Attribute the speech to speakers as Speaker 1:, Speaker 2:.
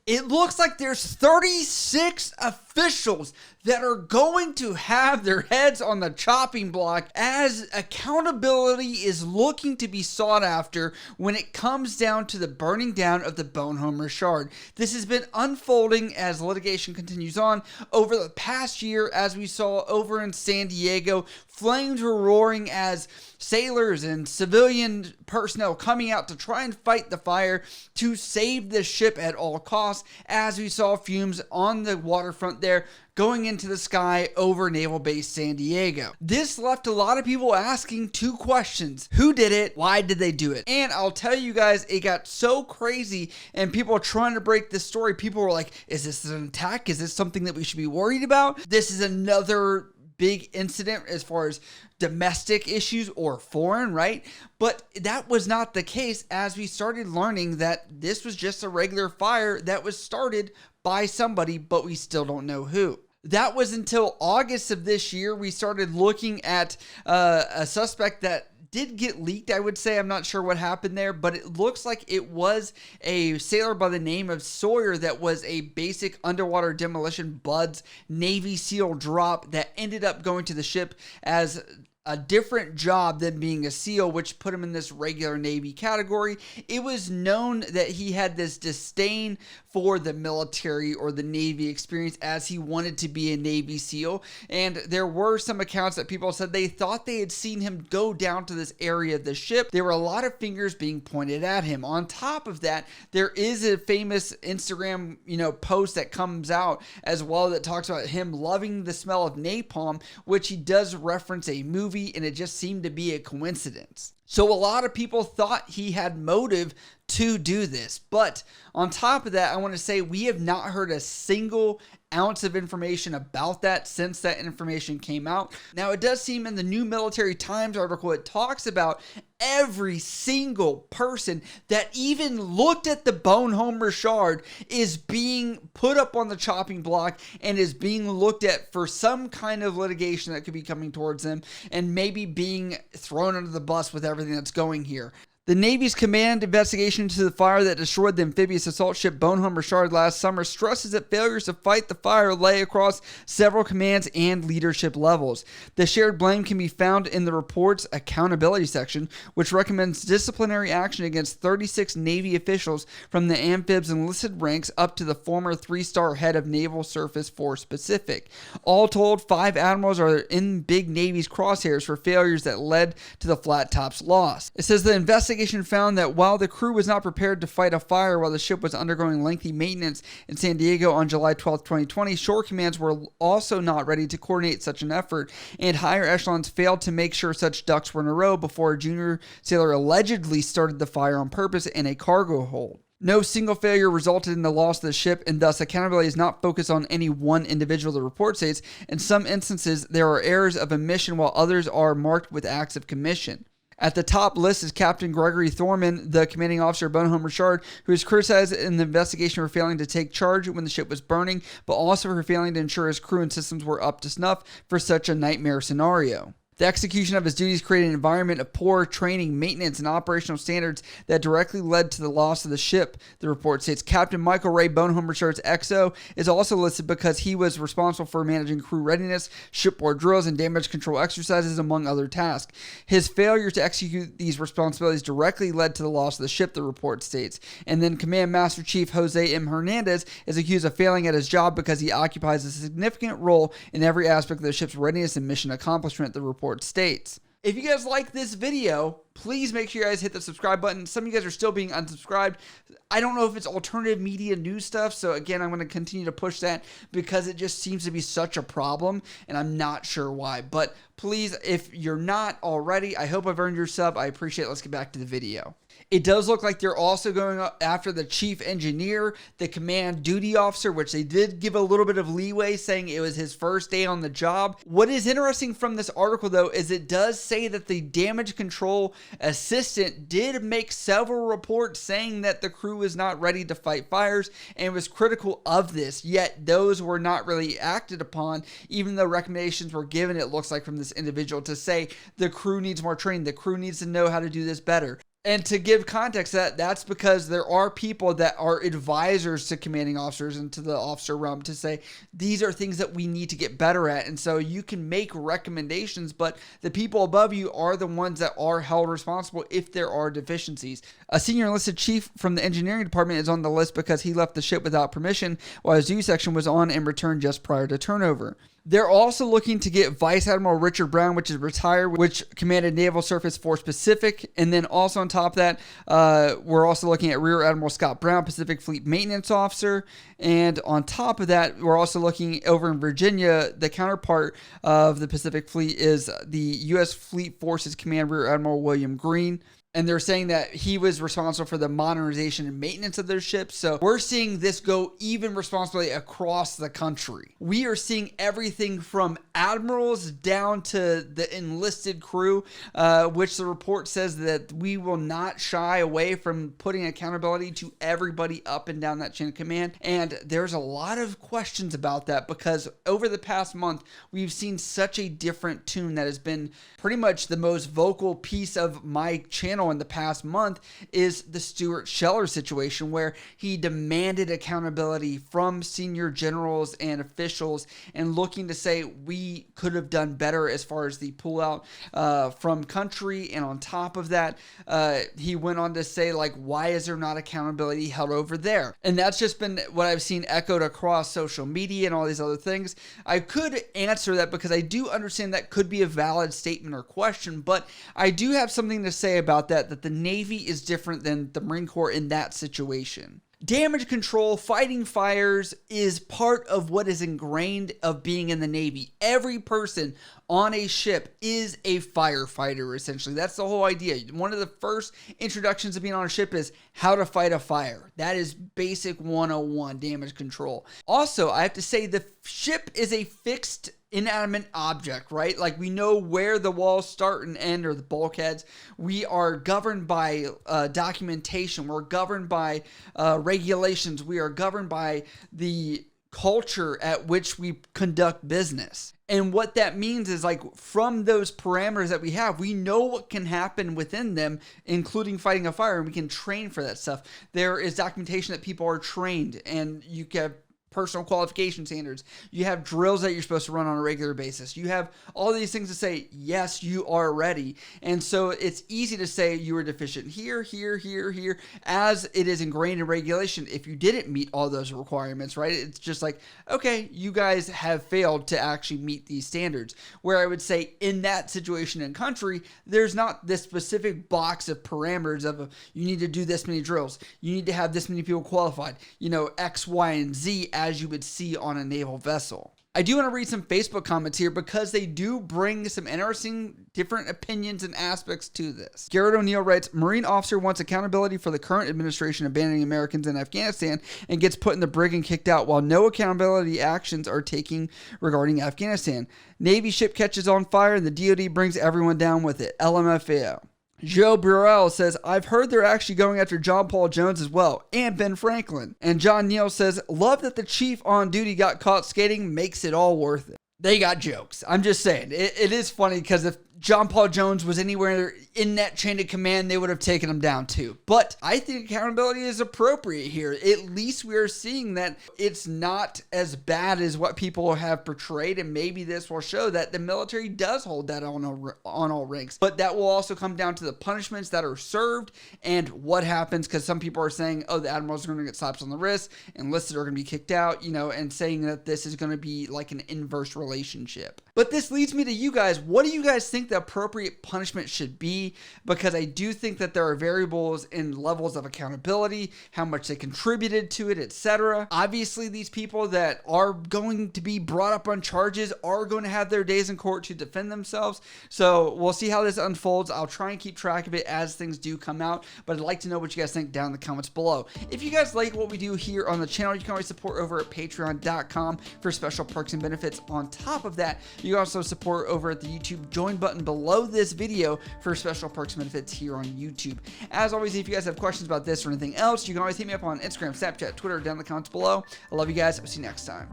Speaker 1: It looks like there's 36 officials that are going to have their heads on the chopping block as accountability is looking to be sought after when it comes down to the burning down of the Bonhomme Richard. This has been unfolding as litigation continues on over the past year, as we saw over in San Diego. Flames were roaring as sailors and civilian personnel coming out to try and fight the fire to save the ship at all costs, as we saw fumes on the waterfront there going into the sky over Naval Base San Diego. This left a lot of people asking two questions. Who did it? Why did they do it? And I'll tell you guys, it got so crazy and people are trying to break this story. People were like, is this an attack? Is this something that we should be worried about? This is another big incident as far as domestic issues or foreign, right? But that was not the case, as we started learning that this was just a regular fire that was started by somebody, but we still don't know who. That was until August of this year we started looking at a suspect that did get leaked, I would say. I'm not sure what happened there, but it looks like it was a sailor by the name of Sawyer that was a basic underwater demolition buds Navy SEAL drop that ended up going to the ship as a different job than being a SEAL, which put him in this regular Navy category. It was known that he had this disdain for the military or the Navy experience, as he wanted to be a Navy SEAL. And there were some accounts that people said they thought they had seen him go down to this area of the ship. There were a lot of fingers being pointed at him. On top of that, there is a famous Instagram, post that comes out as well that talks about him loving the smell of napalm, which he does reference a movie, and it just seemed to be a coincidence. So a lot of people thought he had motive to do this. But on top of that, I want to say we have not heard a single ounce of information about that since that information came out. Now, it does seem in the New Military Times article, it talks about every single person that even looked at the Bonhomme Richard is being put up on the chopping block and is being looked at for some kind of litigation that could be coming towards them and maybe being thrown under the bus with everything that's going here. The Navy's command investigation into the fire that destroyed the amphibious assault ship Bonhomme Richard last summer stresses that failures to fight the fire lay across several commands and leadership levels. The shared blame can be found in the report's accountability section, which recommends disciplinary action against 36 Navy officials from the amphib's enlisted ranks up to the former 3-star head of Naval Surface Force Pacific. All told, 5 admirals are in Big Navy's crosshairs for failures that led to the Flat Top's loss. It says the investigation found that while the crew was not prepared to fight a fire while the ship was undergoing lengthy maintenance in San Diego on July 12, 2020, shore commands were also not ready to coordinate such an effort, and higher echelons failed to make sure such ducks were in a row before a junior sailor allegedly started the fire on purpose in a cargo hold. No single failure resulted in the loss of the ship, and thus accountability is not focused on any one individual, the report states. In some instances, there are errors of omission while others are marked with acts of commission. At the top list is Captain Gregory Thorman, the commanding officer of Bonhomme Richard, who is criticized in the investigation for failing to take charge when the ship was burning, but also for failing to ensure his crew and systems were up to snuff for such a nightmare scenario. The execution of his duties created an environment of poor training, maintenance, and operational standards that directly led to the loss of the ship, the report states. Captain Michael Ray Bonhomme Richard's XO is also listed because he was responsible for managing crew readiness, shipboard drills, and damage control exercises, among other tasks. His failure to execute these responsibilities directly led to the loss of the ship, the report states. And then Command Master Chief Jose M. Hernandez is accused of failing at his job because he occupies a significant role in every aspect of the ship's readiness and mission accomplishment, the report states. If you guys like this video, please make sure you guys hit the subscribe button. Some of you guys are still being unsubscribed. I don't know if it's alternative media news stuff, so again, I'm going to continue to push that because it just seems to be such a problem, and I'm not sure why. But please, if you're not already, I hope I've earned your sub. I appreciate it. Let's get back to the video. It does look like they're also going after the chief engineer, the command duty officer, which they did give a little bit of leeway, saying it was his first day on the job. What is interesting from this article, though, is it does say that the damage control assistant did make several reports saying that the crew was not ready to fight fires and was critical of this, yet those were not really acted upon, even though recommendations were given, it looks like, from this individual to say the crew needs more training, the crew needs to know how to do this better. And to give context, that's because there are people that are advisors to commanding officers and to the officer realm to say, these are things that we need to get better at. And so you can make recommendations, but the people above you are the ones that are held responsible if there are deficiencies. A senior enlisted chief from the engineering department is on the list because he left the ship without permission while his duty section was on and returned just prior to turnover. They're also looking to get Vice Admiral Richard Brown, which is retired, which commanded Naval Surface Force Pacific. And then also on top of that, we're also looking at Rear Admiral Scott Brown, Pacific Fleet Maintenance Officer. And on top of that, we're also looking over in Virginia. The counterpart of the Pacific Fleet is the U.S. Fleet Forces Command Rear Admiral William Green. And they're saying that he was responsible for the modernization and maintenance of their ships. So we're seeing this go even responsibly across the country. We are seeing everything from admirals down to the enlisted crew, which the report says that we will not shy away from putting accountability to everybody up and down that chain of command. And there's a lot of questions about that because over the past month, we've seen such a different tune that has been pretty much the most vocal piece of my channel in the past month is the Stuart Scheller situation, where he demanded accountability from senior generals and officials and looking to say we could have done better as far as the pullout from country. And on top of that, he went on to say, like, why is there not accountability held over there? And that's just been what I've seen echoed across social media and all these other things. I could answer that because I do understand that could be a valid statement or question, but I do have something to say about that the Navy is different than the Marine Corps in that situation. Damage control, fighting fires is part of what is ingrained of being in the Navy. Every person on a ship is a firefighter, essentially. That's the whole idea. One of the first introductions of being on a ship is how to fight a fire. That is basic 101 damage control. Also, I have to say the ship is a fixed inanimate object, right? Like, we know where the walls start and end, or the bulkheads. We are governed by documentation. We're governed by regulations. We are governed by the culture at which we conduct business. And what that means is, like, from those parameters that we have, we know what can happen within them, including fighting a fire, and we can train for that stuff. There is documentation that people are trained, and you have personal qualification standards. You have drills that you're supposed to run on a regular basis. You have all these things to say, yes, you are ready. And so it's easy to say you were deficient here, as it is ingrained in regulation. If you didn't meet all those requirements, right? It's just like, okay, you guys have failed to actually meet these standards. Where I would say in that situation in country, there's not this specific box of parameters of you need to do this many drills. You need to have this many people qualified, X, Y, and Z, as you would see on a naval vessel. I do want to read some Facebook comments here because they do bring some interesting different opinions and aspects to this. Garrett O'Neill writes, Marine officer wants accountability for the current administration abandoning Americans in Afghanistan and gets put in the brig and kicked out while no accountability actions are taken regarding Afghanistan. Navy ship catches on fire and the DoD brings everyone down with it. LMFAO. Joe Burrell says, I've heard they're actually going after John Paul Jones as well, and Ben Franklin. And John Neal says, love that the chief on duty got caught skating, makes it all worth it. They got jokes. I'm just saying. It is funny because if John Paul Jones was anywhere in that chain of command, they would have taken him down too. But I think accountability is appropriate here. At least we are seeing that it's not as bad as what people have portrayed, and maybe this will show that the military does hold that on all ranks. But that will also come down to the punishments that are served and what happens, because some people are saying, oh, the admirals are going to get slaps on the wrist, enlisted are going to be kicked out, and saying that this is going to be like an inverse relationship. But this leads me to you guys. What do you guys think the appropriate punishment should be? Because I do think that there are variables in levels of accountability, how much they contributed to it, etc. Obviously, these people that are going to be brought up on charges are going to have their days in court to defend themselves. So we'll see how this unfolds. I'll try and keep track of it as things do come out, but I'd like to know what you guys think down in the comments below. If you guys like what we do here on the channel, you can always support over at patreon.com for special perks and benefits. On top of that, you can also support over at the YouTube join button below this video for special perks and benefits here on YouTube. As always, if you guys have questions about this or anything else, you can always hit me up on Instagram, Snapchat, Twitter, down in the comments below. I love you guys. I'll see you next time.